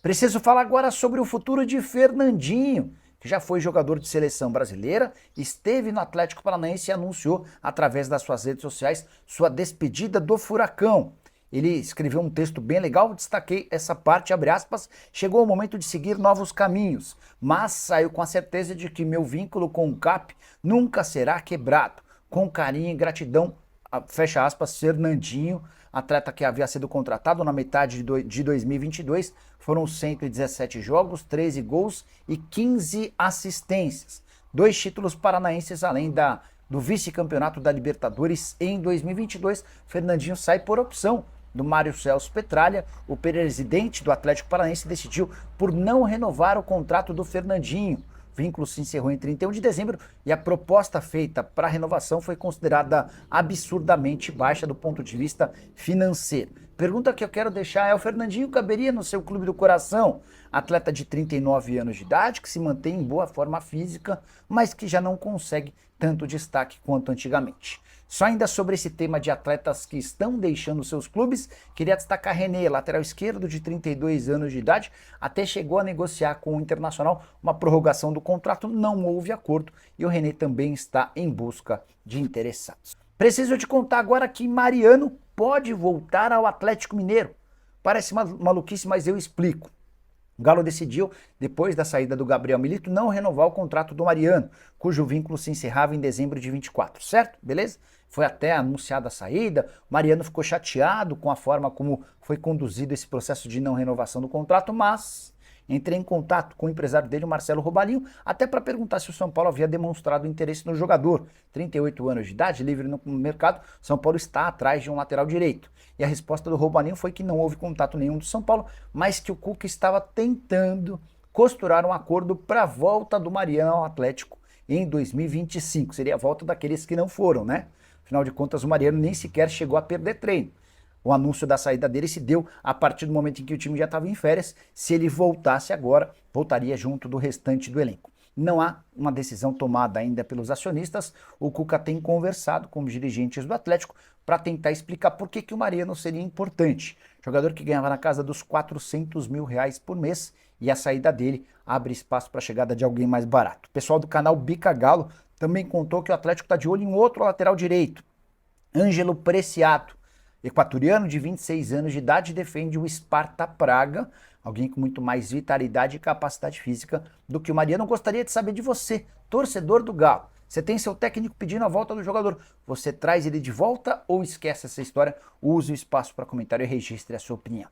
Preciso falar agora sobre o futuro de Fernandinho, que já foi jogador de seleção brasileira, esteve no Atlético Paranaense e anunciou, através das suas redes sociais, sua despedida do Furacão. Ele escreveu um texto bem legal, destaquei essa parte, abre aspas, chegou o momento de seguir novos caminhos, mas saiu com a certeza de que meu vínculo com o CAP nunca será quebrado. Com carinho e gratidão, fecha aspas, Fernandinho, atleta que havia sido contratado na metade de 2022, foram 117 jogos, 13 gols e 15 assistências. 2 títulos paranaenses além do vice-campeonato da Libertadores em 2022. Fernandinho sai por opção do Mário Celso Petralha. O presidente do Atlético Paranaense decidiu por não renovar o contrato do Fernandinho. O vínculo se encerrou em 31 de dezembro e a proposta feita para a renovação foi considerada absurdamente baixa do ponto de vista financeiro. Pergunta que eu quero deixar é: o Fernandinho caberia no seu clube do coração? Atleta de 39 anos de idade, que se mantém em boa forma física, mas que já não consegue tanto destaque quanto antigamente. Só ainda sobre esse tema de atletas que estão deixando seus clubes, queria destacar René, lateral esquerdo de 32 anos de idade, até chegou a negociar com o Internacional uma prorrogação do contrato, não houve acordo e o René também está em busca de interessados. Preciso te contar agora que Mariano pode voltar ao Atlético Mineiro. Parece maluquice, mas eu explico. O Galo decidiu, depois da saída do Gabriel Milito, não renovar o contrato do Mariano, cujo vínculo se encerrava em dezembro de 24, certo? Beleza? Foi até anunciada a saída, o Mariano ficou chateado com a forma como foi conduzido esse processo de não renovação do contrato, mas entrei em contato com o empresário dele, o Marcelo Robalinho, até para perguntar se o São Paulo havia demonstrado interesse no jogador. 38 anos de idade, livre no mercado, São Paulo está atrás de um lateral direito. E a resposta do Robalinho foi que não houve contato nenhum do São Paulo, mas que o Cuca estava tentando costurar um acordo para a volta do Mariano ao Atlético em 2025. Seria a volta daqueles que não foram, né? Afinal de contas, o Mariano nem sequer chegou a perder treino. O anúncio da saída dele se deu a partir do momento em que o time já estava em férias. Se ele voltasse agora, voltaria junto do restante do elenco. Não há uma decisão tomada ainda pelos acionistas. O Cuca tem conversado com os dirigentes do Atlético para tentar explicar por que o Mariano seria importante. Jogador que ganhava na casa dos R$ 400 mil por mês, e a saída dele abre espaço para a chegada de alguém mais barato. O pessoal do canal Bica Galo também contou que o Atlético está de olho em outro lateral direito, Ângelo Preciado. Equatoriano de 26 anos de idade, defende o Sparta Praga, alguém com muito mais vitalidade e capacidade física do que o Mariano. Gostaria de saber de você, torcedor do Galo. Você tem seu técnico pedindo a volta do jogador, você traz ele de volta ou esquece essa história? Use o espaço para comentário e registre a sua opinião.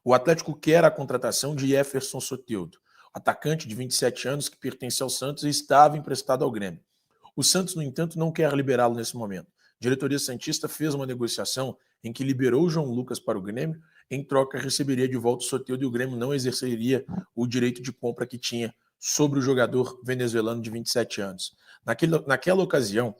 O Atlético quer a contratação de Jefferson Soteldo, atacante de 27 anos que pertence ao Santos e estava emprestado ao Grêmio. O Santos, no entanto, não quer liberá-lo nesse momento. A diretoria santista fez uma negociação em que liberou o João Lucas para o Grêmio, em troca receberia de volta o Soteldo e o Grêmio não exerceria o direito de compra que tinha sobre o jogador venezuelano de 27 anos. Naquela ocasião,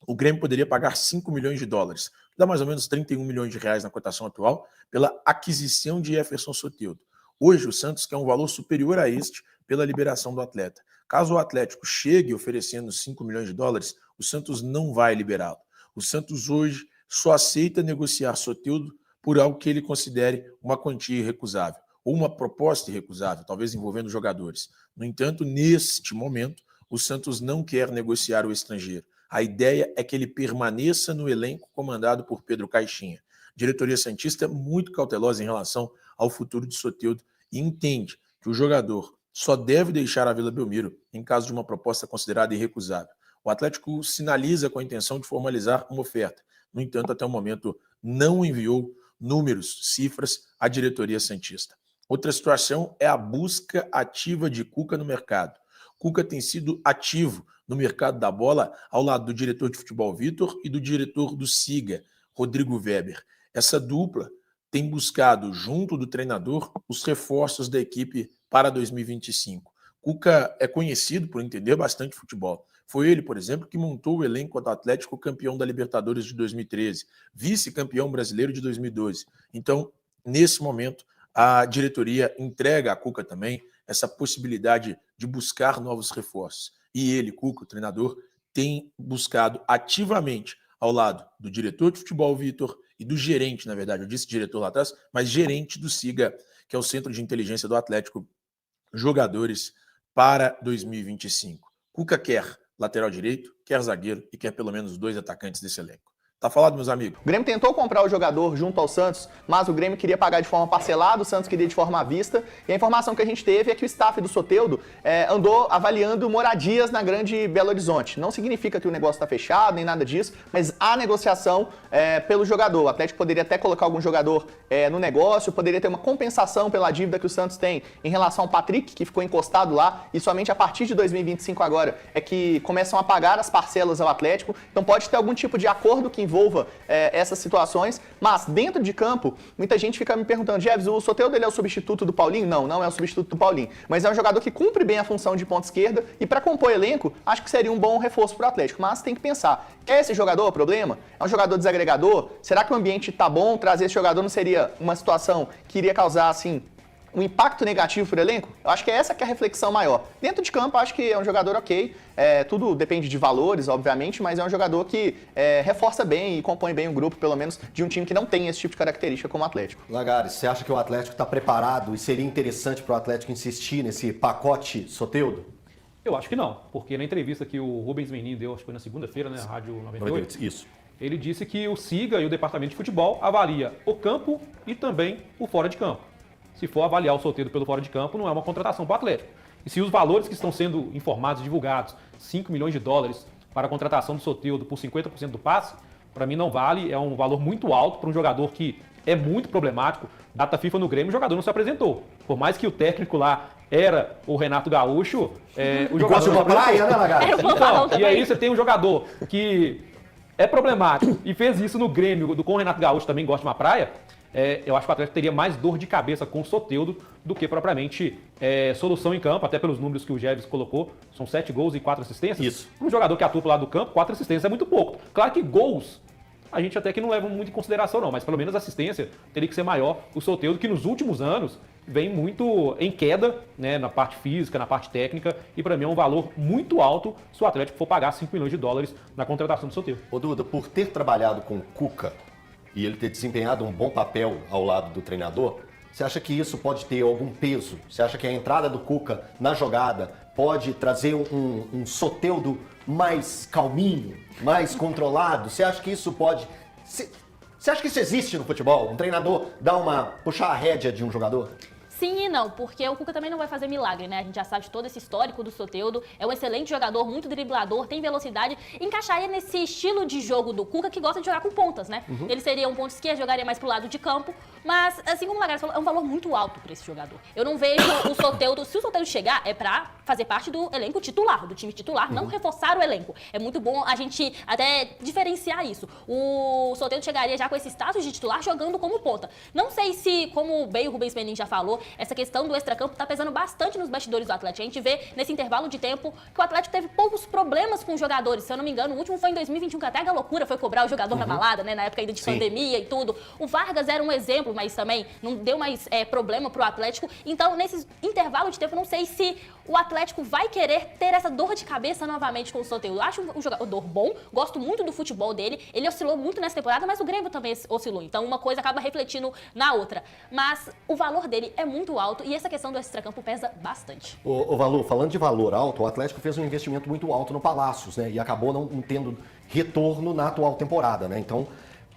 o Grêmio poderia pagar 5 milhões de dólares, que dá mais ou menos 31 milhões de reais na cotação atual, pela aquisição de Jefferson Soteldo. Hoje o Santos quer um valor superior a este pela liberação do atleta. Caso o Atlético chegue oferecendo 5 milhões de dólares, o Santos não vai liberá-lo. O Santos hoje só aceita negociar Soteldo por algo que ele considere uma quantia irrecusável, ou uma proposta irrecusável, talvez envolvendo jogadores. No entanto, neste momento, o Santos não quer negociar o estrangeiro. A ideia é que ele permaneça no elenco comandado por Pedro Caixinha. A diretoria santista é muito cautelosa em relação ao futuro de Soteldo e entende que o jogador só deve deixar a Vila Belmiro em caso de uma proposta considerada irrecusável. O Atlético sinaliza com a intenção de formalizar uma oferta. No entanto, até o momento, não enviou números, cifras à diretoria santista. Outra situação é a busca ativa de Cuca no mercado. Cuca tem sido ativo no mercado da bola ao lado do diretor de futebol Vitor e do diretor do Siga, Rodrigo Weber. Essa dupla tem buscado, junto do treinador, os reforços da equipe para 2025. Cuca é conhecido por entender bastante futebol. Foi ele, por exemplo, que montou o elenco do Atlético campeão da Libertadores de 2013, vice-campeão brasileiro de 2012. Então, nesse momento, a diretoria entrega a Cuca também essa possibilidade de buscar novos reforços. E ele, Cuca, o treinador, tem buscado ativamente ao lado do diretor de futebol, Vitor, e do gerente, na verdade, eu disse diretor lá atrás, mas gerente do Siga, que é o Centro de Inteligência do Atlético, jogadores para 2025. Cuca quer lateral direito, quer zagueiro e quer pelo menos 2 atacantes desse elenco. Tá falado, meus amigos? O Grêmio tentou comprar o jogador junto ao Santos, mas o Grêmio queria pagar de forma parcelada, o Santos queria de forma à vista. E a informação que a gente teve é que o staff do Soteldo andou avaliando moradias na Grande Belo Horizonte. Não significa que o negócio está fechado, nem nada disso, mas há negociação pelo jogador. O Atlético poderia até colocar algum jogador no negócio, poderia ter uma compensação pela dívida que o Santos tem em relação ao Patrick, que ficou encostado lá, e somente a partir de 2025 agora é que começam a pagar as parcelas ao Atlético. Então pode ter algum tipo de acordo que envolva essas situações, mas dentro de campo, muita gente fica me perguntando, Jeves, o Soteldo ele é o substituto do Paulinho? Não, não é o substituto do Paulinho, mas é um jogador que cumpre bem a função de ponta esquerda e para compor elenco, acho que seria um bom reforço para o Atlético, mas tem que pensar, é esse jogador o problema? É um jogador desagregador? Será que o ambiente tá bom? Trazer esse jogador não seria uma situação que iria causar, assim, um impacto negativo para o elenco? Eu acho que essa que é a reflexão maior. Dentro de campo, acho que é um jogador ok. Tudo depende de valores, obviamente, mas é um jogador que reforça bem e compõe bem o grupo, pelo menos, de um time que não tem esse tipo de característica como o Atlético. Lagares, você acha que o Atlético está preparado e seria interessante para o Atlético insistir nesse pacote Soteldo? Eu acho que não, porque na entrevista que o Rubens Menin deu, acho que foi na segunda-feira, né, na Rádio 98, isso. Ele disse que o SIGA e o departamento de futebol avalia o campo e também o fora de campo. Se for avaliar o Soteldo pelo fora de campo, não é uma contratação para o Atlético. E se os valores que estão sendo informados e divulgados, 5 milhões de dólares para a contratação do Soteldo por 50% do passe, para mim não vale, é um valor muito alto para um jogador que é muito problemático. Data FIFA no Grêmio, o jogador não se apresentou. Por mais que o técnico lá era o Renato Gaúcho, o jogador não se praia, né, Lagares? Então, e aí você tem um jogador que é problemático e fez isso no Grêmio, com o Renato Gaúcho também gosta de uma praia. Eu acho que o Atlético teria mais dor de cabeça com o Soteldo do que propriamente solução em campo, até pelos números que o Jeves colocou, são 7 gols e 4 assistências. Isso. Para um jogador que atua pro lado do campo, 4 assistências é muito pouco. Claro que gols a gente até que não leva muito em consideração não, mas pelo menos a assistência teria que ser maior. O Soteldo, que nos últimos anos vem muito em queda, né, na parte física, na parte técnica, e para mim é um valor muito alto se o Atlético for pagar 5 milhões de dólares na contratação do Soteldo. Ô Duda, por ter trabalhado com o Cuca e ele ter desempenhado um bom papel ao lado do treinador, você acha que isso pode ter algum peso? Você acha que a entrada do Cuca na jogada pode trazer um Soteldo mais calminho, mais controlado? Você acha que isso pode... Você acha que isso existe no futebol? Um treinador puxar a rédea de um jogador? Sim e não, porque o Cuca também não vai fazer milagre, né? A gente já sabe de todo esse histórico do Soteldo, é um excelente jogador, muito driblador, tem velocidade, encaixaria nesse estilo de jogo do Cuca que gosta de jogar com pontas, né? Ele seria um ponto esquerdo, jogaria mais pro lado de campo, mas, assim como o Lagares falou, é um valor muito alto para esse jogador. Eu não vejo o Soteldo, se o Soteldo chegar, é pra fazer parte do elenco titular, do time titular, não reforçar o elenco. É muito bom a gente até diferenciar isso. O Soteldo chegaria já com esse status de titular jogando como ponta. Não sei se, como bem o Rubens Menin já falou, essa questão do extracampo tá pesando bastante nos bastidores do Atlético. A gente vê nesse intervalo de tempo que o Atlético teve poucos problemas com os jogadores. Se eu não me engano, o último foi em 2021, que até a loucura foi cobrar o jogador na balada, né? Na época ainda de pandemia e tudo. O Vargas era um exemplo, mas também não deu mais problema pro Atlético. Então, nesse intervalo de tempo, não sei se o Atlético vai querer ter essa dor de cabeça novamente com o Soteldo. Eu acho um jogador bom, gosto muito do futebol dele. Ele oscilou muito nessa temporada, mas o Grêmio também oscilou. Então, uma coisa acaba refletindo na outra. Mas o valor dele é muito alto e essa questão do extracampo pesa bastante. Ô Valu, falando de valor alto, o Atlético fez um investimento muito alto no Palácios, né? E acabou não tendo retorno na atual temporada, né? Então,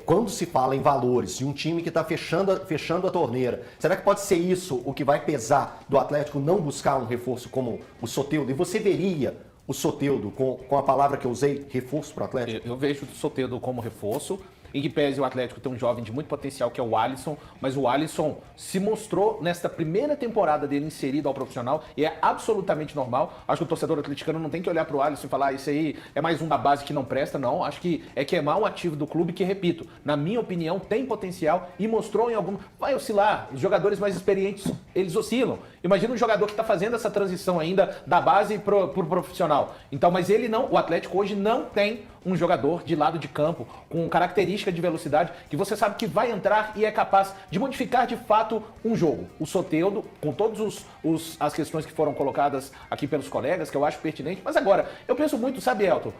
quando se fala em valores de um time que está fechando a torneira, será que pode ser isso o que vai pesar do Atlético não buscar um reforço como o Soteldo? E você veria o Soteldo, com a palavra que eu usei, reforço para o Atlético? Eu vejo o Soteldo como reforço. Em que pese o Atlético tem um jovem de muito potencial que é o Alisson, mas o Alisson se mostrou nesta primeira temporada dele inserido ao profissional e é absolutamente normal. Acho que o torcedor atleticano não tem que olhar para o Alisson e falar isso aí é mais um da base que não presta, não. Acho que é queimar um ativo do clube que, repito, na minha opinião, tem potencial e mostrou em algum... Vai oscilar, os jogadores mais experientes, eles oscilam. Imagina um jogador que está fazendo essa transição ainda da base pro profissional. Então, mas ele não, o Atlético hoje não tem um jogador de lado de campo com característica de velocidade que você sabe que vai entrar e é capaz de modificar de fato um jogo. O Soteldo, com todas as questões que foram colocadas aqui pelos colegas, que eu acho pertinente, mas agora, eu penso muito, sabe, Elton,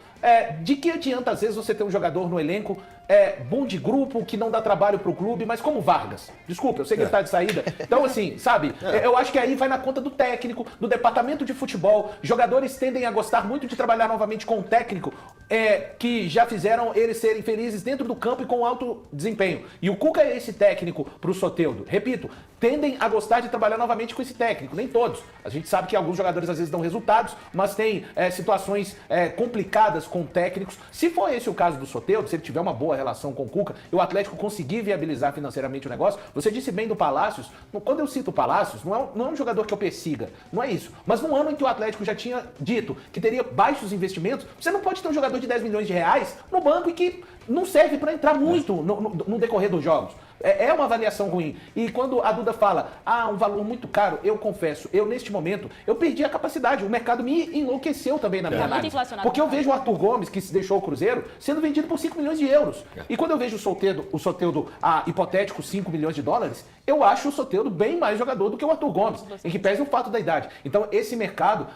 de que adianta às vezes você ter um jogador no elenco bom de grupo, que não dá trabalho pro clube, mas como Vargas. Desculpa, eu sei que ele tá de saída. Então, assim, sabe, eu acho que aí vai na conta do técnico, do departamento de futebol. Jogadores tendem a gostar muito de trabalhar novamente com um técnico que já fizeram eles serem felizes dentro do campo e com alto desempenho. E o Cuca é esse técnico pro Soteldo. Repito, tendem a gostar de trabalhar novamente com esse técnico. Nem todos. A gente sabe que alguns jogadores às vezes dão resultados, mas tem situações complicadas com técnicos. Se for esse o caso do Soteldo, se ele tiver uma boa relação com o Cuca e o Atlético conseguir viabilizar financeiramente o negócio, você disse bem do Palácios. Quando eu cito o Palácios, não é um jogador que eu persiga, não é isso. Mas num ano em que o Atlético já tinha dito que teria baixos investimentos, você não pode ter um jogador de 10 milhões de reais no banco e que não serve para entrar muito no decorrer dos jogos. É uma avaliação ruim. E quando a Duda fala, um valor muito caro, eu confesso, neste momento, eu perdi a capacidade. O mercado me enlouqueceu também na minha análise. Porque eu vejo o Arthur Gomes, que se deixou o Cruzeiro, sendo vendido por 5 milhões de euros. E quando eu vejo o Soteldo a hipotético 5 milhões de dólares, eu acho o Soteldo bem mais jogador do que o Arthur Gomes, em que pese o fato da idade. Então, esse mercado,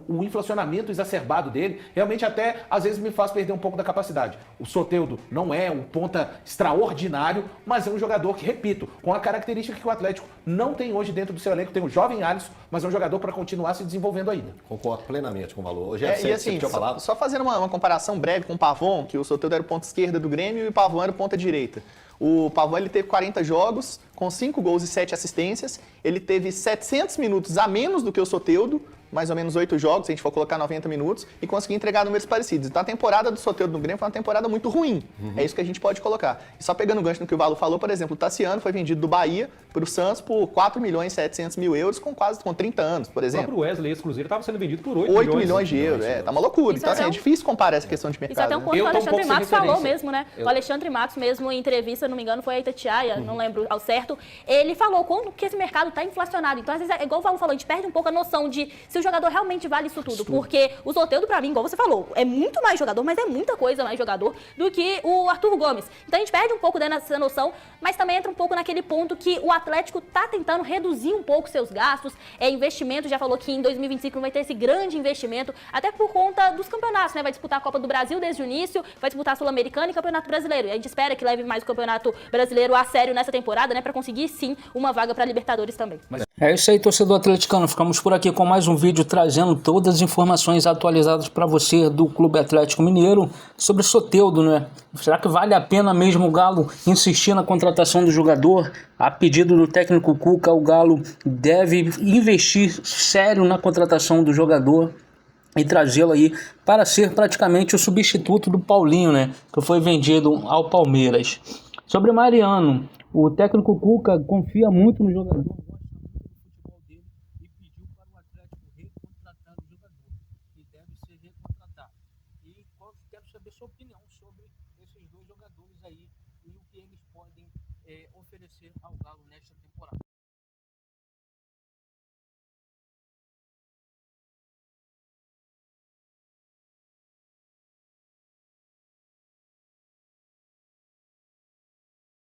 o inflacionamento exacerbado dele, realmente até, às vezes, me faz perder um pouco da capacidade. O Soteldo não é um ponta extraordinário, mas é um jogador que, repito, com a característica que o Atlético não tem hoje dentro do seu elenco, tem o jovem Alisson, mas é um jogador para continuar se desenvolvendo ainda. Concordo plenamente com o valor. Hoje E assim, só fazendo uma comparação breve com o Pavon, que o Soteldo era o ponta esquerda do Grêmio e o Pavon era o ponta direita. O Pavon ele teve 40 jogos, com 5 gols e 7 assistências. Ele teve 700 minutos a menos do que o Soteldo, mais ou menos 8 jogos, se a gente for colocar 90 minutos, e conseguir entregar números parecidos. Então a temporada do Soteldo no Grêmio foi uma temporada muito ruim. É isso que a gente pode colocar. E só pegando o gancho no que o Valo falou, por exemplo, o Tassiano foi vendido do Bahia para o Santos por 4 milhões e 700 mil euros com 30 anos, por O exemplo. próprio Wesley, esse Cruzeiro, estava sendo vendido por 8 milhões de euros. Tá uma loucura. Isso Então assim, até é difícil comparar essa questão de mercado. Isso até um né? ponto que o Alexandre Matos falou referência. mesmo, né? O Alexandre Matos mesmo, em entrevista, não me engano, foi a Itatiaia, não lembro ao certo, ele falou como que esse mercado está inflacionado. Então, às vezes, é igual o Valo falou, a gente perde um pouco a noção de se o jogador realmente vale isso tudo. Porque o Soteldo, pra mim, igual você falou, é muito mais jogador, mas é muita coisa mais jogador do que o Arthur Gomes. Então, a gente perde um pouco dessa noção, mas também entra um pouco naquele ponto que o Atlético tá tentando reduzir um pouco seus gastos. Investimento, já falou que em 2025 não vai ter esse grande investimento, até por conta dos campeonatos, né? Vai disputar a Copa do Brasil desde o início, vai disputar a Sul-Americana e Campeonato Brasileiro. E a gente espera que leve mais o Campeonato Brasileiro a sério nessa temporada, né? Pra conseguir, sim, uma vaga pra Libertadores também. É isso aí, torcedor atleticano. Ficamos por aqui com mais um vídeo trazendo todas as informações atualizadas para você do Clube Atlético Mineiro sobre Soteldo, né? Será que vale a pena mesmo o Galo insistir na contratação do jogador? A pedido do técnico Cuca, o Galo deve investir sério na contratação do jogador e trazê-lo aí para ser praticamente o substituto do Paulinho, né? Que foi vendido ao Palmeiras. Sobre Mariano, o técnico Cuca confia muito no jogador. Quero saber sua opinião sobre esses dois jogadores aí e o que eles podem oferecer ao Galo nesta temporada.